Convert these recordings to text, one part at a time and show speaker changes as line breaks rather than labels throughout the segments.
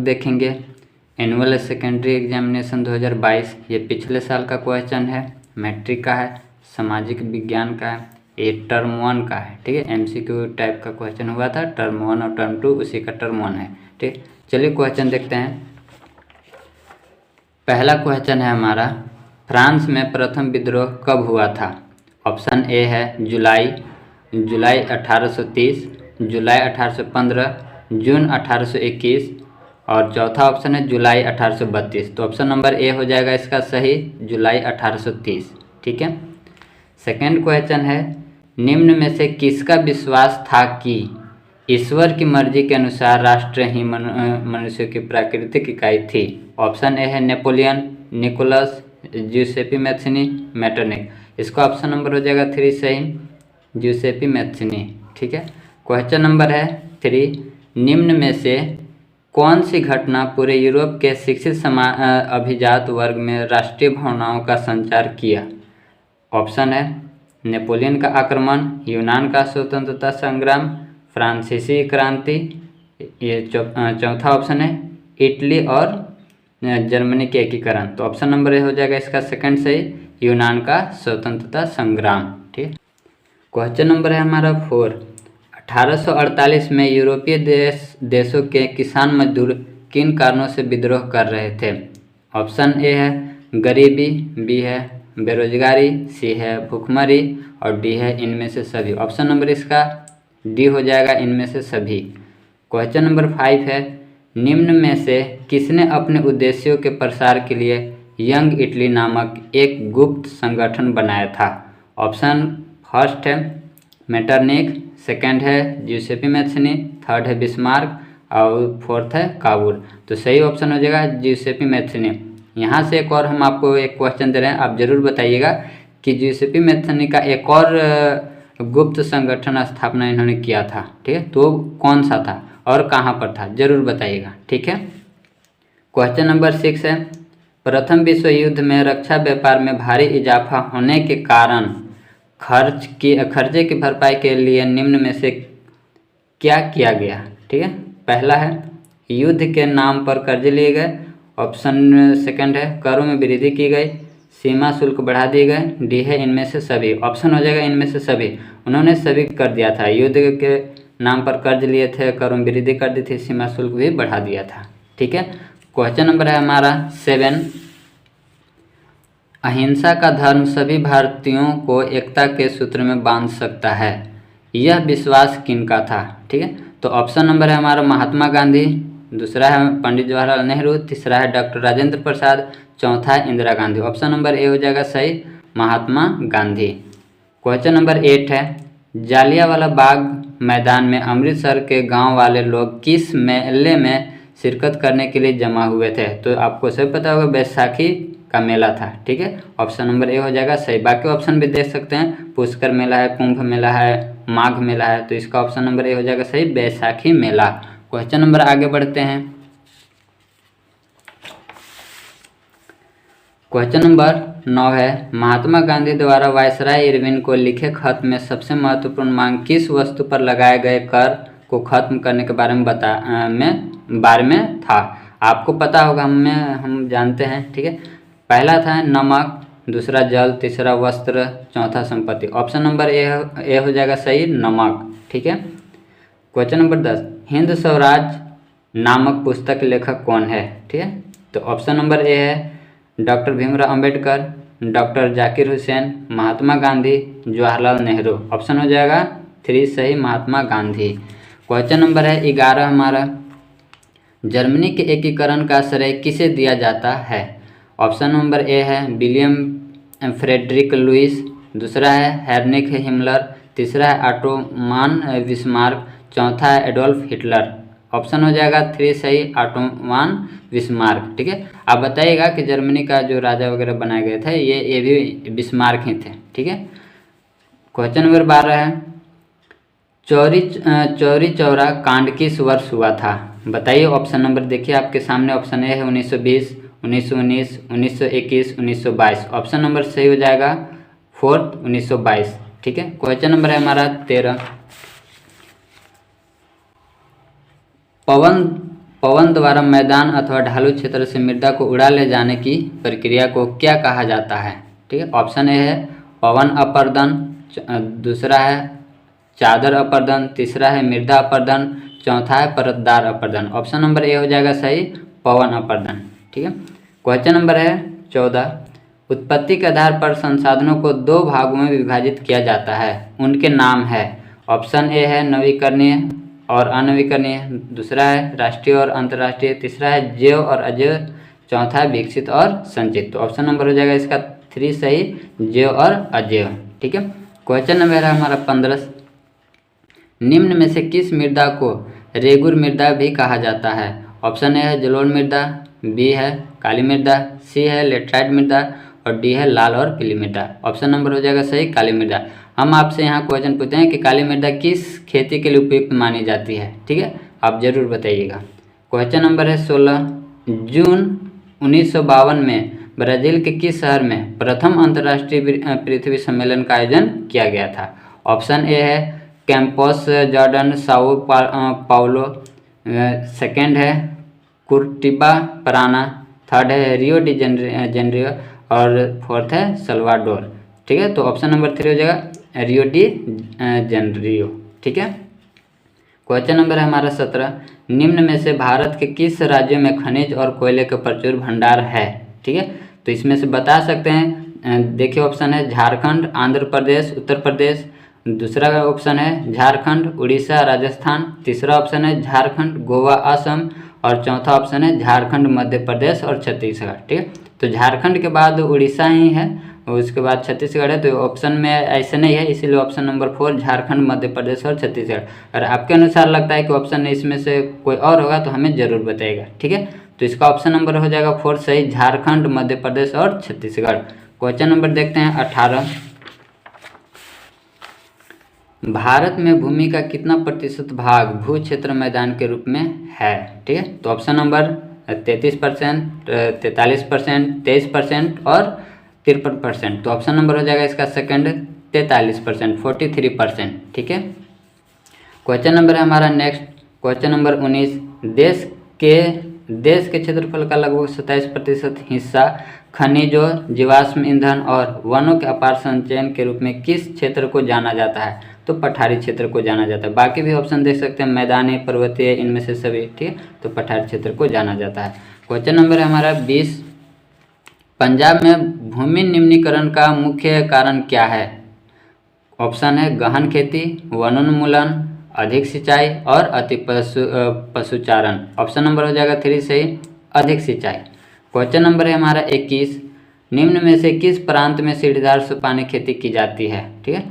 देखेंगे। Annual secondary examination 2022, ये पिछले साल का क्वेश्चन है, मैट्रिक का है, सामाजिक विज्ञान का है, ये टर्म 1 का है। ठीक है, एमसीक्यू टाइप का क्वेश्चन हुआ था, टर्म 1 और टर्म 2 उसी का टर्म 1 है। ठीक, चलिए क्वेश्चन देखते हैं। पहला क्वेश्चन है हमारा, फ्रांस में प्रथम विद्रोह कब हुआ था? ऑप्शन ए है जुलाई 1830, जुलाई 1815, जून 1821 और चौथा ऑप्शन है जुलाई 1832। तो ऑप्शन नंबर ए हो जाएगा इसका सही, जुलाई 1830। ठीक है। सेकेंड क्वेश्चन है, निम्न में से किसका विश्वास था कि ईश्वर की मर्जी के अनुसार राष्ट्र ही मनुष्य की प्राकृतिक इकाई थी? ऑप्शन ए है नेपोलियन, निकोलस, ज्यूसेपी मैथिनी, मेटरनिक। इसका ऑप्शन नंबर हो जाएगा 3 सही, ज्यूसेपी मैथिनी। ठीक है। क्वेश्चन नंबर है 3, निम्न में से कौन सी घटना पूरे यूरोप के शिक्षित अभिजात वर्ग में राष्ट्रीय भावनाओं का संचार किया? ऑप्शन है नेपोलियन का आक्रमण, यूनान का स्वतंत्रता संग्राम, फ्रांसीसी क्रांति, ये चौथा ऑप्शन है इटली और जर्मनी के एकीकरण। तो ऑप्शन नंबर ए हो जाएगा इसका सेकंड सही, यूनान का स्वतंत्रता संग्राम। ठीक। क्वेश्चन नंबर है हमारा 4, 1848 में यूरोपीय देशों के किसान मजदूर किन कारणों से विद्रोह कर रहे थे? ऑप्शन ए है गरीबी, बी है बेरोजगारी, सी है भूखमरी और डी है इनमें से सभी। ऑप्शन नंबर इसका डी हो जाएगा, इनमें से सभी। क्वेश्चन नंबर 5 है, निम्न में से किसने अपने उद्देश्यों के प्रसार के लिए यंग इटली नामक एक गुप्त संगठन बनाया था? ऑप्शन फर्स्ट है मेटरनिक, सेकंड है ज्यूसेपी मैथिनी, थर्ड है बिस्मार्क और फोर्थ है काबुल। तो सही ऑप्शन हो जाएगा ज्यूसेपी मैथिनी। यहाँ से एक और हम आपको एक क्वेश्चन दे रहे हैं, आप जरूर बताइएगा कि ज्यूसेपी मैथिनी का एक और गुप्त संगठन स्थापना इन्होंने किया था। ठीक है, तो कौन सा था और कहाँ पर था, जरूर बताइएगा। ठीक है। क्वेश्चन नंबर 6 है, प्रथम विश्व युद्ध में रक्षा व्यापार में भारी इजाफा होने के कारण खर्चे की भरपाई के लिए निम्न में से क्या किया गया? ठीक है, पहला है युद्ध के नाम पर कर्जे लिए गए, ऑप्शन सेकंड है करों में वृद्धि की गई, सीमा शुल्क बढ़ा दिए गए, डी है इनमें से सभी। ऑप्शन हो जाएगा इनमें से सभी, उन्होंने सभी कर दिया था, युद्ध के नाम पर कर्ज लिए थे, करों में वृद्धि कर दी थी, सीमा शुल्क भी बढ़ा दिया था। ठीक है। क्वेश्चन नंबर है हमारा 7, अहिंसा का धर्म सभी भारतीयों को एकता के सूत्र में बांध सकता है, यह विश्वास किनका था? ठीक है, तो ऑप्शन नंबर है हमारा महात्मा गांधी, दूसरा है पंडित जवाहरलाल नेहरू, तीसरा है डॉक्टर राजेंद्र प्रसाद, चौथा है Indira Gandhi. Option number A हो जाएगा सही, महात्मा गांधी। क्वेश्चन नंबर 8 है, जालियांवाला बाग मैदान में अमृतसर के गांव वाले लोग किस मेले में शिरकत करने के लिए जमा हुए थे? तो आपको सब पता होगा बैसाखी का मेला था। ठीक है, ऑप्शन नंबर ए हो जाएगा सही। बाकी ऑप्शन भी देख सकते हैं, पुष्कर मेला है, कुंभ मेला है, माघ मेला है, तो इसका ऑप्शन नंबर ए हो जाएगा सही, बैसाखी मेला। क्वेश्चन नंबर आगे बढ़ते हैं। क्वेश्चन नंबर 9 है, महात्मा गांधी द्वारा वायसराय इरविन को लिखे खत में सबसे महत्वपूर्ण मांग किस वस्तु पर लगाए गए कर को खत्म करने के बारे में था? आपको पता होगा, हम जानते हैं। ठीक है, पहला था नमक, दूसरा जल, तीसरा वस्त्र, चौथा संपत्ति। ऑप्शन नंबर ए हो जाएगा सही, नमक। ठीक है। क्वेश्चन नंबर 10, हिंद स्वराज नामक पुस्तक लेखक कौन है? ठीक है, तो ऑप्शन नंबर ए है doctor Bhimrao Ambedkar, doctor Zakir Hussain, Mahatma Gandhi, Jawaharlal Nehru. Option हो जाएगा 3 सही, महात्मा गांधी। क्वेश्चन नंबर है 11 हमारा, जर्मनी के एकीकरण का श्रेय किसे दिया जाता है? ऑप्शन नंबर ए है विलियम फ्रेडरिक लुइस, दूसरा है हेनरिक हिमलर, तीसरा है ऑटोमान बिस्मार्क, चौथा है एडोल्फ हिटलर। ऑप्शन हो जाएगा 3 सही, ऑटोमान बिस्मार्क। ठीक है, आप बताइएगा कि जर्मनी का जो राजा वगैरह बनाए गए थे ये भी बिस्मार्क ही थे। ठीक है। क्वेश्चन नंबर 12 है, चौरी चौरा कांड किस वर्ष हुआ था? बताइए। ऑप्शन नंबर देखिए आपके सामने, ऑप्शन ए है 1920, 1919, 1921, 1922। ऑप्शन नंबर सही हो जाएगा 4th 1922। ठीक है। क्वेश्चन नंबर है हमारा 13, पवन द्वारा मैदान अथवा ढालू क्षेत्र से मृदा को उड़ा ले जाने की प्रक्रिया को क्या कहा जाता है? ठीक है, ऑप्शन ए है पवन अपर्दन, दूसरा है चादर अपर्दन, तीसरा है मृदा अपर्दन, चौथा है परतदार अपर्दन। ऑप्शन नंबर ए हो जाएगा सही, पवन अपर्दन। ठीक है, क्वेश्चन नंबर है 14। उत्पत्ति के आधार पर संसाधनों को दो भागों में विभाजित किया जाता है, उनके नाम है। ऑप्शन ए है नवीकरणीय और अनवीकरणीय, दूसरा है राष्ट्रीय और अंतर्राष्ट्रीय, तीसरा है जैव और अजैव, चौथा है विकसित और संचित। तो ऑप्शन नंबर हो जाएगा इसका 3 सही, जैव और अजैव। ठीक है, क्वेश्चन नंबर है हमारा 15। निम्न में से किस मृदा को रेगुर मृदा भी कहा जाता है? ऑप्शन ए है जलोढ़ मृदा, बी है काली मृदा, सी है लेटराइट मृदा और डी है लाल और पीली मृदा। ऑप्शन नंबर हो जाएगा सही, काली मृदा। हम आपसे यहाँ क्वेश्चन पूछते हैं कि काली मृदा किस खेती के लिए उपयुक्त मानी जाती है? ठीक है, आप जरूर बताइएगा। क्वेश्चन नंबर है 16। जून 1952 में ब्राज़ील के किस शहर में प्रथम अंतर्राष्ट्रीय पृथ्वी सम्मेलन का आयोजन किया गया था? ऑप्शन ए है campus Jordan Sao Paulo, second है कुर्टिबा पराना, थर्ड है रियो डी जेनरियो और फोर्थ है सल्वाडोर। ठीक है, तो ऑप्शन नंबर 3 हो जाएगा रियो डी जेनरियो। ठीक है, क्वेश्चन नंबर है हमारा 17। निम्न में से भारत के किस राज्यों में खनिज और कोयले के प्रचुर भंडार है? ठीक है, तो इसमें से बता सकते हैं, देखिए ऑप्शन है झारखंड, आंध्र प्रदेश, उत्तर प्रदेश, दूसरा ऑप्शन है झारखंड, उड़ीसा, राजस्थान, तीसरा ऑप्शन है झारखंड, गोवा, असम और चौथा ऑप्शन है झारखंड, मध्य प्रदेश और छत्तीसगढ़। ठीक है, तो झारखंड के बाद उड़ीसा ही है और उसके बाद छत्तीसगढ़ है, तो ऑप्शन में ऐसे नहीं है, इसीलिए ऑप्शन नंबर 4 झारखंड, मध्य प्रदेश और छत्तीसगढ़। अगर आपके अनुसार लगता है कि ऑप्शन इसमें से कोई और होगा तो हमें जरूर बताइएगा। ठीक है, तो इसका ऑप्शन नंबर हो जाएगा 4 सही, झारखंड, मध्य प्रदेश और छत्तीसगढ़। क्वेश्चन नंबर देखते हैं 18। भारत में भूमि का कितना प्रतिशत भाग भू क्षेत्र मैदान के रूप में है? ठीक है, तो ऑप्शन नंबर 33%, 43%, 23% और 53%। तो ऑप्शन नंबर हो जाएगा इसका सेकंड 43%, 43%। ठीक है, क्वेश्चन नंबर है हमारा नेक्स्ट, क्वेश्चन नंबर 19। देश के क्षेत्रफल का लगभग 27% हिस्सा खनिजों, जीवाश्म ईंधन और वनों के अपार संचयन के रूप में किस क्षेत्र को जाना जाता है? तो पठारी क्षेत्र को जाना जाता है। बाकी भी ऑप्शन देख सकते हैं, मैदानी, पर्वतीय, इनमें से सभी। ठीक है, तो पठारी क्षेत्र को जाना जाता है। क्वेश्चन नंबर है हमारा 20। पंजाब में भूमि निम्नीकरण का मुख्य कारण क्या है? ऑप्शन है गहन खेती, वनोन्मूलन, अधिक सिंचाई और अति पशुचारण। ऑप्शन नंबर हो जाएगा 3 सही, अधिक सिंचाई। क्वेश्चन नंबर है हमारा 21। निम्न में से किस प्रांत में सीढ़ीदार सोपानी खेती की जाती है? ठीक है,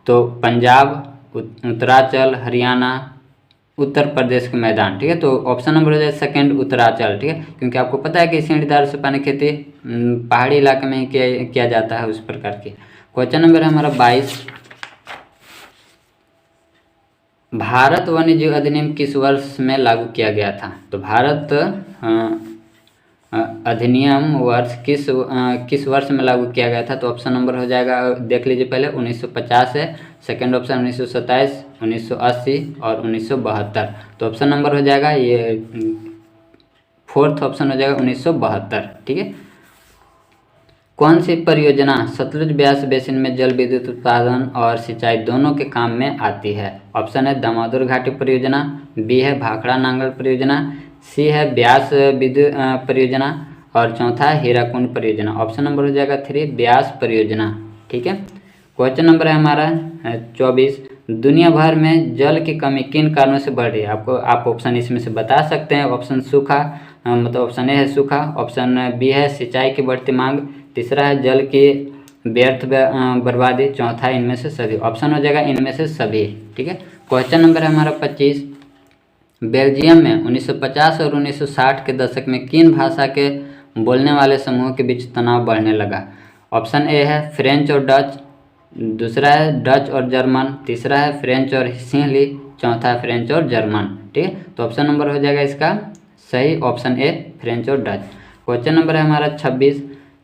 तो पंजाब, उत्तरांचल, हरियाणा, उत्तर प्रदेश के मैदान। ठीक है, तो ऑप्शन नंबर हो जाए सेकंड उत्तरांचल। ठीक है, क्योंकि आपको पता है कि सीढ़ीदार सोपानी खेती पहाड़ी इलाके में ही किया जाता है उस प्रकार की। क्वेश्चन नंबर है हमारा 22। भारत वन्यजीव अधिनियम किस वर्ष में लागू किया गया था? तो भारत अधिनियम वर्ष किस वर्ष में लागू किया गया था? तो ऑप्शन नंबर हो जाएगा, देख लीजिए पहले, 1950 है, सेकंड ऑप्शन 1927, 1980 और 1972। तो ऑप्शन नंबर हो जाएगा ये फोर्थ ऑप्शन हो जाएगा 1972। ठीक है, कौन सी परियोजना सतलुज ब्यास बेसिन में जल विद्युत उत्पादन और सिंचाई दोनों के काम में आती है? ऑप्शन है दामोदर घाटी परियोजना, बी है भाखड़ा नांगल परियोजना, सी है ब्यास विद्युत परियोजना और चौथा है हीराकुंड परियोजना। ऑप्शन नंबर हो जाएगा 3 ब्यास परियोजना। ठीक है, क्वेश्चन नंबर है हमारा 24। दुनिया भर में जल की कमी किन कारणों से बढ़ रही है? आप ऑप्शन इसमें से बता सकते हैं। ऑप्शन सूखा, मतलब ऑप्शन ए है सूखा, ऑप्शन बी है सिंचाई की बढ़ती मांग, तीसरा है जल की व्यर्थ बर्बादी, चौथा है इनमें से सभी। ऑप्शन हो जाएगा इनमें से सभी। ठीक है, क्वेश्चन नंबर है हमारा 25। बेल्जियम में 1950 और 1960 के दशक में किन भाषा के बोलने वाले समूहों के बीच तनाव बढ़ने लगा? ऑप्शन ए है फ्रेंच और डच, दूसरा है डच और जर्मन, तीसरा है फ्रेंच और सिंहली, चौथा है फ्रेंच और जर्मन। ठीक है, तो ऑप्शन नंबर हो जाएगा इसका सही, ऑप्शन ए फ्रेंच और डच। क्वेश्चन नंबर है हमारा 26।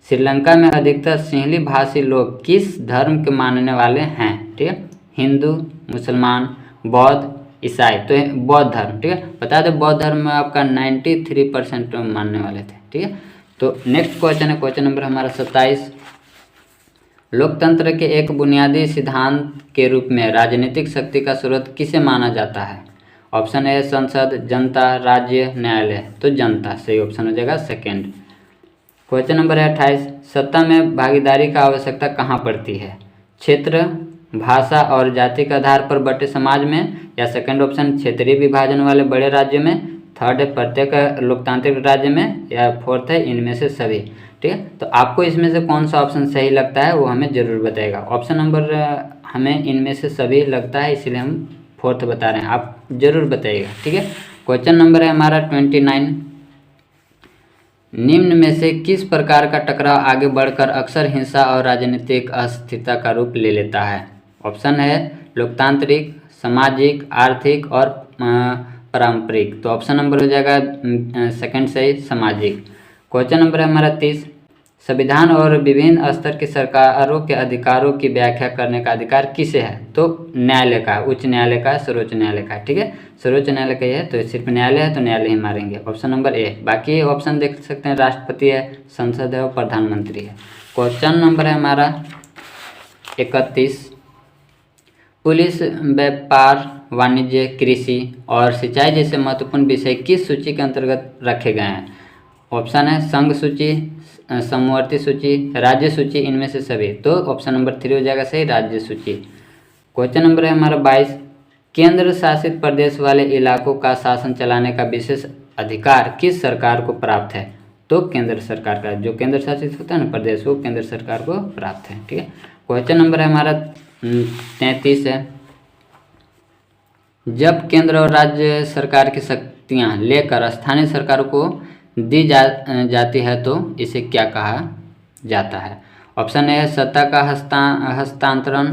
श्रीलंका में अधिकतर सिंहली भाषी लोग किस धर्म के मानने वाले हैं? ठीक है, हिंदू, मुसलमान, बौद्ध ईसाई, तो बौद्ध धर्म। ठीक है, बता दें बौद्ध धर्म में आपका 93% मानने वाले थे। ठीक है, तो नेक्स्ट क्वेश्चन है क्वेश्चन नंबर हमारा 27। लोकतंत्र के एक बुनियादी सिद्धांत के रूप में राजनीतिक शक्ति का स्रोत किसे माना जाता है? ऑप्शन ए संसद, जनता, राज्य, न्यायालय। तो जनता सही ऑप्शन हो जाएगा सेकेंड। क्वेश्चन नंबर है 28। सत्ता में भागीदारी का आवश्यकता कहाँ पड़ती है? क्षेत्र, भाषा और जाति के आधार पर बटे समाज में, या सेकंड ऑप्शन क्षेत्रीय विभाजन वाले बड़े राज्यों में, थर्ड है प्रत्येक लोकतांत्रिक राज्य में, या फोर्थ है इनमें से सभी। ठीक है, तो आपको इसमें से कौन सा ऑप्शन सही लगता है वो हमें ज़रूर बताएगा। ऑप्शन नंबर हमें इनमें से सभी लगता है, इसलिए हम फोर्थ बता रहे हैं, आप जरूर बताइएगा। ठीक है, क्वेश्चन नंबर है हमारा 29। निम्न में से किस प्रकार का टकराव आगे बढ़कर अक्सर हिंसा और राजनीतिक अस्थिरता का रूप ले लेता है? ऑप्शन है लोकतांत्रिक, सामाजिक, आर्थिक और पारंपरिक। तो ऑप्शन नंबर हो जाएगा सेकंड सही, सामाजिक। क्वेश्चन नंबर है हमारा 30। संविधान और विभिन्न स्तर की सरकारों के अधिकारों की व्याख्या करने का अधिकार किसे है? तो न्यायालय का, उच्च न्यायालय का, सर्वोच्च न्यायालय का। ठीक है, सर्वोच्च न्यायालय का है, तो सिर्फ न्यायालय है तो न्यायालय ही मारेंगे। Option number A. बाकी ऑप्शन देख सकते हैं, राष्ट्रपति है, संसद है और प्रधानमंत्री है। क्वेश्चन नंबर है हमारा 31। पुलिस, व्यापार, वाणिज्य, कृषि और सिंचाई जैसे महत्वपूर्ण विषय किस सूची के अंतर्गत रखे गए हैं? ऑप्शन है संघ सूची, समवर्ती सूची, राज्य सूची, इनमें से सभी। तो ऑप्शन नंबर 3 हो जाएगा सही, राज्य सूची। क्वेश्चन नंबर है हमारा 22। केंद्र शासित प्रदेश वाले इलाकों का शासन चलाने का विशेष अधिकार किस सरकार को प्राप्त है? तो केंद्र सरकार का, जो केंद्र शासित होता है ना प्रदेश, वो केंद्र सरकार को प्राप्त है। ठीक है, क्वेश्चन नंबर है हमारा 33 है। जब केंद्र और राज्य सरकार की शक्तियाँ लेकर स्थानीय सरकारों को दी जाती है तो इसे क्या कहा जाता है? ऑप्शन ए है सत्ता का हस्तांतरण,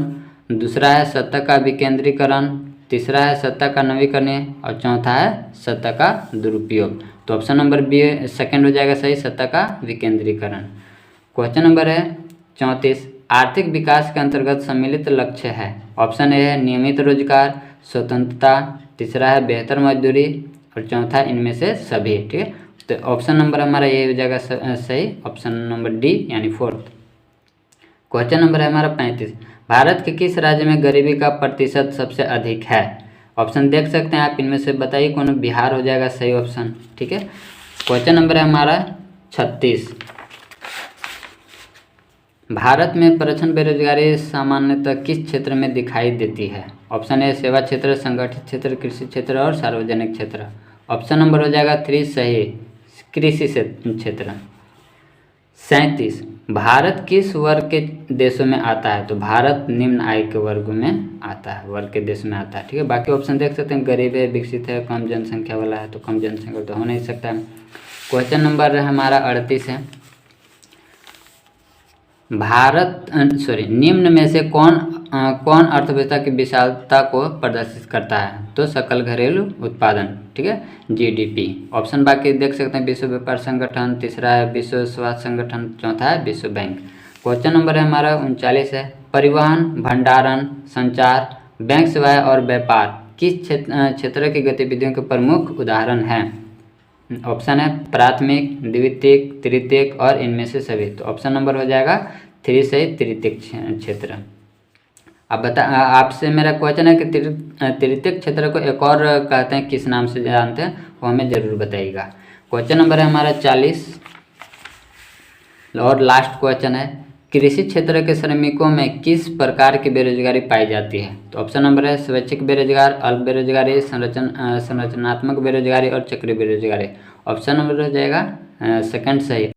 दूसरा है सत्ता का विकेंद्रीकरण, तीसरा है सत्ता का नवीकरण और चौथा है सत्ता का दुरुपयोग। तो ऑप्शन नंबर बी सेकंड हो जाएगा सही, सत्ता का विकेंद्रीकरण। क्वेश्चन नंबर है 34। आर्थिक विकास के अंतर्गत सम्मिलित लक्ष्य है। ऑप्शन ए है नियमित रोजगार, स्वतंत्रता, तीसरा है बेहतर मजदूरी और चौथा इनमें से सभी। ठीक है, तो ऑप्शन नंबर हमारा ये हो जाएगा सही, ऑप्शन नंबर डी यानी फोर्थ। क्वेश्चन नंबर है हमारा 35। भारत के किस राज्य में गरीबी का प्रतिशत सबसे अधिक है? ऑप्शन देख सकते हैं आप, इनमें से बताइए कौन। बिहार हो जाएगा सही ऑप्शन। ठीक है, क्वेश्चन नंबर है हमारा 36। भारत में प्रचंड बेरोजगारी सामान्यतः किस क्षेत्र में दिखाई देती है? ऑप्शन ए सेवा क्षेत्र, संगठित क्षेत्र, कृषि क्षेत्र और सार्वजनिक क्षेत्र। ऑप्शन नंबर हो जाएगा 3 सही, कृषि क्षेत्र। 37। भारत किस वर्ग के देशों में आता है? तो भारत निम्न आय के वर्ग में आता है, वर्ग के देश में आता है। ठीक है, बाकी ऑप्शन देख सकते हैं, गरीब है, विकसित है, कम जनसंख्या वाला है। तो कम जनसंख्या तो हो नहीं सकता है। क्वेश्चन नंबर हमारा 38 है। निम्न में से कौन अर्थव्यवस्था की विशालता को प्रदर्शित करता है? तो सकल घरेलू उत्पादन। ठीक है, जीडीपी। ऑप्शन बाकी देख सकते हैं, विश्व व्यापार संगठन, तीसरा है विश्व स्वास्थ्य संगठन, चौथा है विश्व बैंक। क्वेश्चन नंबर है हमारा 39 है। परिवहन, भंडारण, संचार, बैंक सेवाएं और व्यापार किस क्षेत्र की गतिविधियों के प्रमुख उदाहरण हैं? ऑप्शन है प्राथमिक, द्वितीयक, तृतीयक और इनमें से सभी। तो ऑप्शन नंबर हो जाएगा 3 सही, तृतीयक क्षेत्र। अब आपसे मेरा क्वेश्चन है कि तृतीयक क्षेत्र को एक और कहते हैं, किस नाम से जानते हैं वो हमें जरूर बताइएगा। क्वेश्चन नंबर है हमारा 40 और लास्ट क्वेश्चन है। कृषि क्षेत्र के श्रमिकों में किस प्रकार की बेरोजगारी पाई जाती है? तो ऑप्शन नंबर है स्वैच्छिक बेरोजगार, अल्प बेरोजगारी, संरचनात्मक बेरोजगारी और चक्रीय बेरोजगारी। ऑप्शन नंबर हो जाएगा सेकंड सही।